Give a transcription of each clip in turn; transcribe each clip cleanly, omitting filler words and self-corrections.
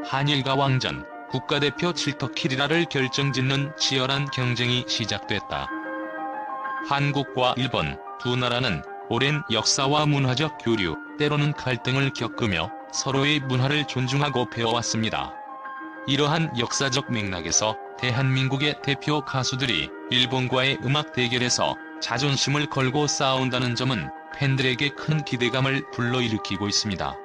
한일 가왕전, 국가대표 칠터키리라를 결정짓는 치열한 경쟁이 시작됐다. 한국과 일본 두 나라는 오랜 역사와 문화적 교류, 때로는 갈등을 겪으며 서로의 문화를 존중하고 배워왔습니다. 이러한 역사적 맥락에서 대한민국의 대표 가수들이 일본과의 음악 대결에서 자존심을 걸고 싸운다는 점은 팬들에게 큰 기대감을 불러일으키고 있습니다.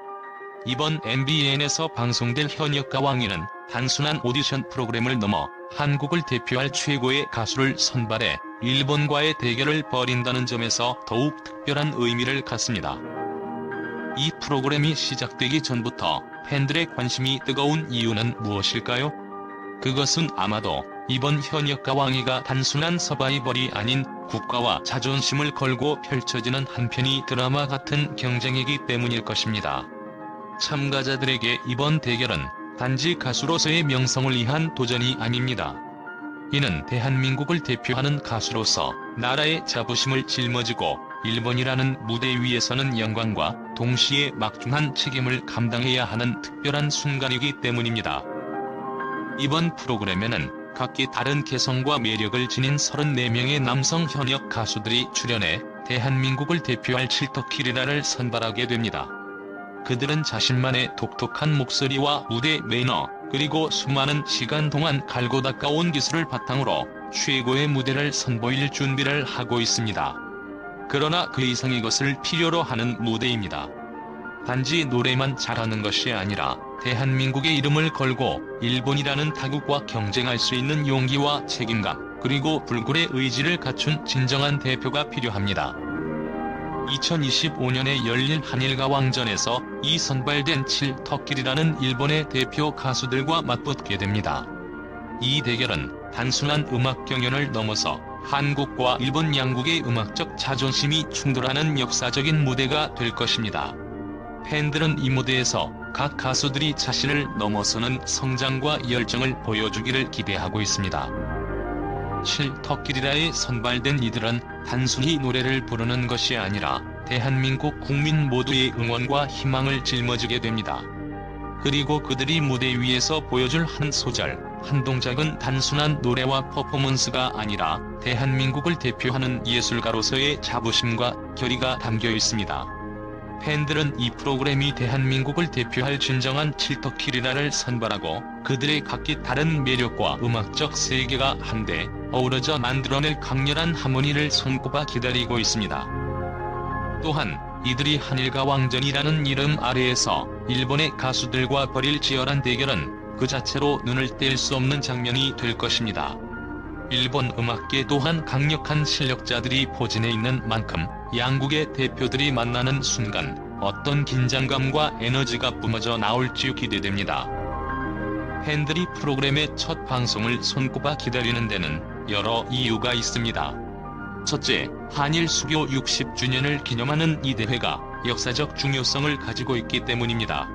이번 MBN에서 방송될 현역가왕위는 단순한 오디션 프로그램을 넘어 한국을 대표할 최고의 가수를 선발해 일본과의 대결을 벌인다는 점에서 더욱 특별한 의미를 갖습니다. 이 프로그램이 시작되기 전부터 팬들의 관심이 뜨거운 이유는 무엇일까요? 그것은 아마도 이번 현역가왕위가 단순한 서바이벌이 아닌 국가와 자존심을 걸고 펼쳐지는 한편의 드라마 같은 경쟁이기 때문일 것입니다. 참가자들에게 이번 대결은 단지 가수로서의 명성을 위한 도전이 아닙니다. 이는 대한민국을 대표하는 가수로서 나라의 자부심을 짊어지고 일본이라는 무대 위에서는 영광과 동시에 막중한 책임을 감당해야 하는 특별한 순간이기 때문입니다. 이번 프로그램에는 각기 다른 개성과 매력을 지닌 34명의 남성 현역 가수들이 출연해 대한민국을 대표할 칠터키리라를 선발하게 됩니다. 그들은 자신만의 독특한 목소리와 무대 매너, 그리고 수많은 시간 동안 갈고 닦아온 기술을 바탕으로 최고의 무대를 선보일 준비를 하고 있습니다. 그러나 그 이상의 것을 필요로 하는 무대입니다. 단지 노래만 잘하는 것이 아니라 대한민국의 이름을 걸고 일본이라는 타국과 경쟁할 수 있는 용기와 책임감, 그리고 불굴의 의지를 갖춘 진정한 대표가 필요합니다. 2025년에 열릴 한일가왕전에서 이 선발된 칠터키리라는 일본의 대표 가수들과 맞붙게 됩니다. 이 대결은 단순한 음악 경연을 넘어서 한국과 일본 양국의 음악적 자존심이 충돌하는 역사적인 무대가 될 것입니다. 팬들은 이 무대에서 각 가수들이 자신을 넘어서는 성장과 열정을 보여주기를 기대하고 있습니다. 칠터키리라에 선발된 이들은 단순히 노래를 부르는 것이 아니라 대한민국 국민 모두의 응원과 희망을 짊어지게 됩니다. 그리고 그들이 무대 위에서 보여줄 한 소절, 한 동작은 단순한 노래와 퍼포먼스가 아니라 대한민국을 대표하는 예술가로서의 자부심과 결의가 담겨 있습니다. 팬들은 이 프로그램이 대한민국을 대표할 진정한 칠터키리라를 선발하고 그들의 각기 다른 매력과 음악적 세계가 한데 어우러져 만들어낼 강렬한 하모니를 손꼽아 기다리고 있습니다. 또한 이들이 한일가왕전이라는 이름 아래에서 일본의 가수들과 벌일 치열한 대결은 그 자체로 눈을 뗄 수 없는 장면이 될 것입니다. 일본 음악계 또한 강력한 실력자들이 포진해 있는 만큼 양국의 대표들이 만나는 순간 어떤 긴장감과 에너지가 뿜어져 나올지 기대됩니다. 팬들이 프로그램의 첫 방송을 손꼽아 기다리는 데는 여러 이유가 있습니다. 첫째, 한일 수교 60주년을 기념하는 이 대회가 역사적 중요성을 가지고 있기 때문입니다.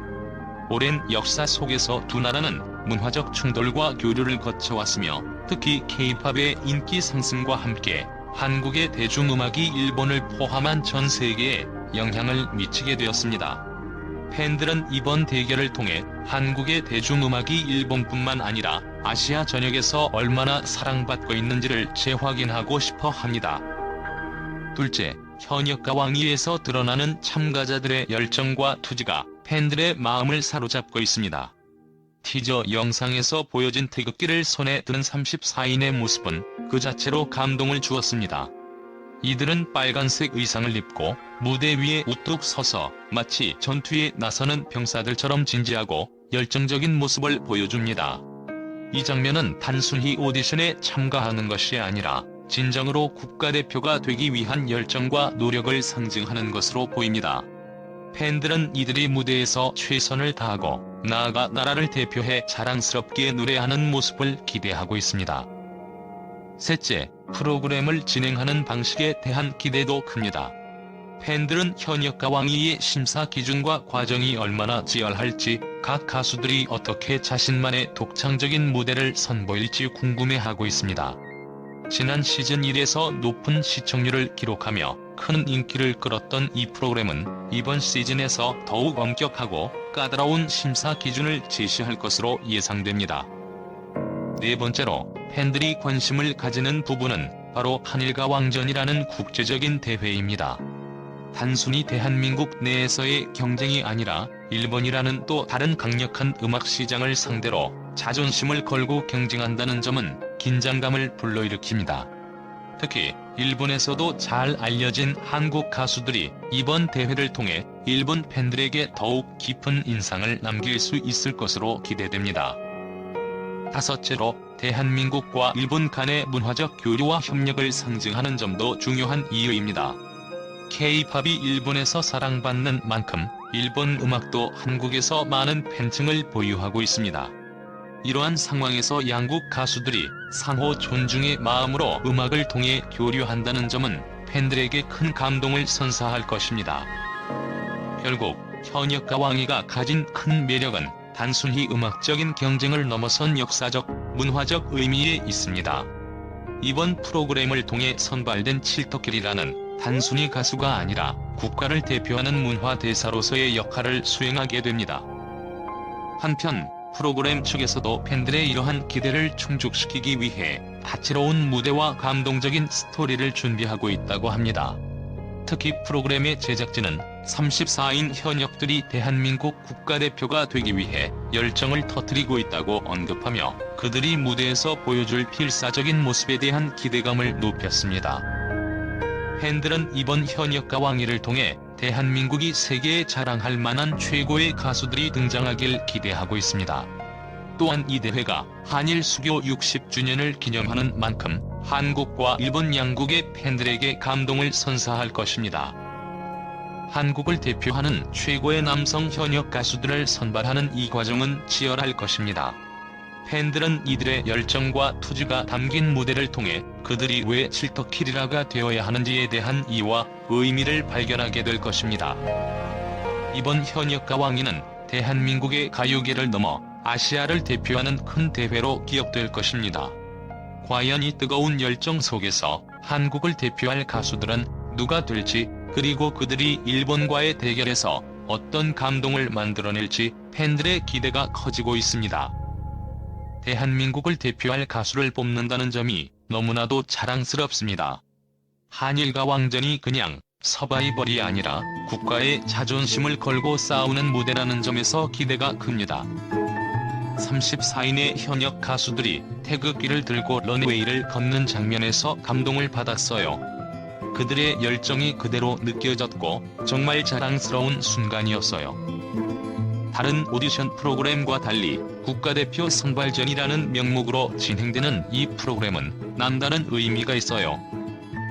오랜 역사 속에서 두 나라는 문화적 충돌과 교류를 거쳐왔으며 특히 K-팝의 인기 상승과 함께 한국의 대중음악이 일본을 포함한 전 세계에 영향을 미치게 되었습니다. 팬들은 이번 대결을 통해 한국의 대중음악이 일본뿐만 아니라 아시아 전역에서 얼마나 사랑받고 있는지를 재확인하고 싶어 합니다. 둘째, 현역가왕위에서 드러나는 참가자들의 열정과 투지가 팬들의 마음을 사로잡고 있습니다. 티저 영상에서 보여진 태극기를 손에 드는 34인의 모습은 그 자체로 감동을 주었습니다. 이들은 빨간색 의상을 입고 무대 위에 우뚝 서서 마치 전투에 나서는 병사들처럼 진지하고 열정적인 모습을 보여줍니다. 이 장면은 단순히 오디션에 참가하는 것이 아니라 진정으로 국가대표가 되기 위한 열정과 노력을 상징하는 것으로 보입니다. 팬들은 이들이 무대에서 최선을 다하고 나아가 나라를 대표해 자랑스럽게 노래하는 모습을 기대하고 있습니다. 셋째, 프로그램을 진행하는 방식에 대한 기대도 큽니다. 팬들은 현역가왕위의 심사 기준과 과정이 얼마나 치열할지, 각 가수들이 어떻게 자신만의 독창적인 무대를 선보일지 궁금해하고 있습니다. 지난 시즌 1에서 높은 시청률을 기록하며 큰 인기를 끌었던 이 프로그램은 이번 시즌에서 더욱 엄격하고 까다로운 심사 기준을 제시할 것으로 예상됩니다. 네 번째로 팬들이 관심을 가지는 부분은 바로 한일가 왕전이라는 국제적인 대회입니다. 단순히 대한민국 내에서의 경쟁이 아니라 일본이라는 또 다른 강력한 음악 시장을 상대로 자존심을 걸고 경쟁한다는 점은 긴장감을 불러일으킵니다. 특히 일본에서도 잘 알려진 한국 가수들이 이번 대회를 통해 일본 팬들에게 더욱 깊은 인상을 남길 수 있을 것으로 기대됩니다. 다섯째로 대한민국과 일본 간의 문화적 교류와 협력을 상징하는 점도 중요한 이유입니다. K-팝이 일본에서 사랑받는 만큼 일본 음악도 한국에서 많은 팬층을 보유하고 있습니다. 이러한 상황에서 양국 가수들이 상호 존중의 마음으로 음악을 통해 교류한다는 점은 팬들에게 큰 감동을 선사할 것입니다. 결국 현역과 왕이가 가진 큰 매력은 단순히 음악적인 경쟁을 넘어선 역사적, 문화적 의미에 있습니다. 이번 프로그램을 통해 선발된 칠토끼리라는 단순히 가수가 아니라 국가를 대표하는 문화 대사로서의 역할을 수행하게 됩니다. 한편 프로그램 측에서도 팬들의 이러한 기대를 충족시키기 위해 다채로운 무대와 감동적인 스토리를 준비하고 있다고 합니다. 특히 프로그램의 제작진은 34인 현역들이 대한민국 국가대표가 되기 위해 열정을 터뜨리고 있다고 언급하며 그들이 무대에서 보여줄 필사적인 모습에 대한 기대감을 높였습니다. 팬들은 이번 현역가 왕위를 통해 대한민국이 세계에 자랑할 만한 최고의 가수들이 등장하길 기대하고 있습니다. 또한 이 대회가 한일 수교 60주년을 기념하는 만큼 한국과 일본 양국의 팬들에게 감동을 선사할 것입니다. 한국을 대표하는 최고의 남성 현역 가수들을 선발하는 이 과정은 치열할 것입니다. 팬들은 이들의 열정과 투지가 담긴 무대를 통해 그들이 왜 칠토키리라가 되어야 하는지에 대한 이유와 의미를 발견하게 될 것입니다. 이번 현역가 왕위는 대한민국의 가요계를 넘어 아시아를 대표하는 큰 대회로 기억될 것입니다. 과연 이 뜨거운 열정 속에서 한국을 대표할 가수들은 누가 될지, 그리고 그들이 일본과의 대결에서 어떤 감동을 만들어낼지 팬들의 기대가 커지고 있습니다. 대한민국을 대표할 가수를 뽑는다는 점이 너무나도 자랑스럽습니다. 한일가 왕전이 그냥 서바이벌이 아니라 국가의 자존심을 걸고 싸우는 무대라는 점에서 기대가 큽니다. 34인의 현역 가수들이 태극기를 들고 런웨이를 걷는 장면에서 감동을 받았어요. 그들의 열정이 그대로 느껴졌고 정말 자랑스러운 순간이었어요. 다른 오디션 프로그램과 달리 국가대표 선발전이라는 명목으로 진행되는 이 프로그램은 남다른 의미가 있어요.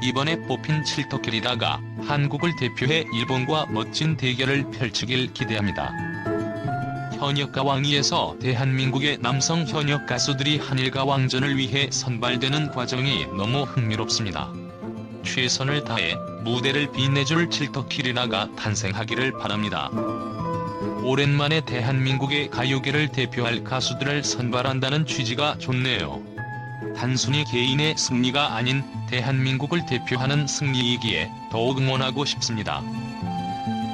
이번에 뽑힌 칠토끼리라가 한국을 대표해 일본과 멋진 대결을 펼치길 기대합니다. 현역가 왕위에서 대한민국의 남성 현역 가수들이 한일가 왕전을 위해 선발되는 과정이 너무 흥미롭습니다. 최선을 다해 무대를 빛내줄 칠토끼리라가 탄생하기를 바랍니다. 오랜만에 대한민국의 가요계를 대표할 가수들을 선발한다는 취지가 좋네요. 단순히 개인의 승리가 아닌 대한민국을 대표하는 승리이기에 더욱 응원하고 싶습니다.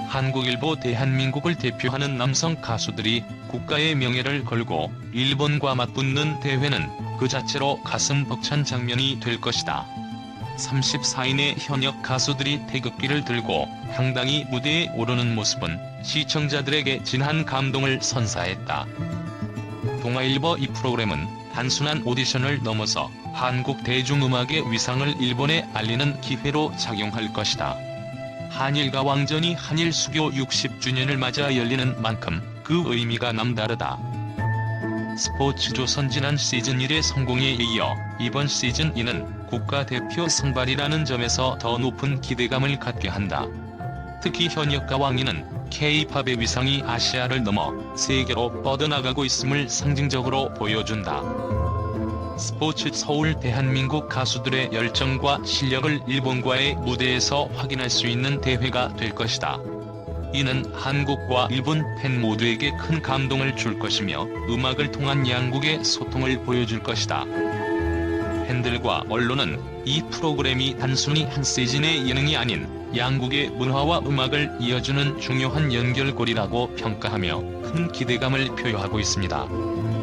한국일보 대한민국을 대표하는 남성 가수들이 국가의 명예를 걸고 일본과 맞붙는 대회는 그 자체로 가슴 벅찬 장면이 될 것이다. 34인의 현역 가수들이 태극기를 들고 당당히 무대에 오르는 모습은 시청자들에게 진한 감동을 선사했다. 동아일보 이 프로그램은 단순한 오디션을 넘어서 한국 대중음악의 위상을 일본에 알리는 기회로 작용할 것이다. 한일가 왕전이 한일 수교 60주년을 맞아 열리는 만큼 그 의미가 남다르다. 스포츠조선 지난 시즌 1의 성공에 이어 이번 시즌 2는 국가대표 선발이라는 점에서 더 높은 기대감을 갖게 한다. 특히 현역가 왕위는 K-팝의 위상이 아시아를 넘어 세계로 뻗어나가고 있음을 상징적으로 보여준다. 스포츠 서울 대한민국 가수들의 열정과 실력을 일본과의 무대에서 확인할 수 있는 대회가 될 것이다. 이는 한국과 일본 팬 모두에게 큰 감동을 줄 것이며 음악을 통한 양국의 소통을 보여줄 것이다. 팬들과 언론은 이 프로그램이 단순히 한 시즌의 예능이 아닌 양국의 문화와 음악을 이어주는 중요한 연결고리라고 평가하며 큰 기대감을 표하고 있습니다.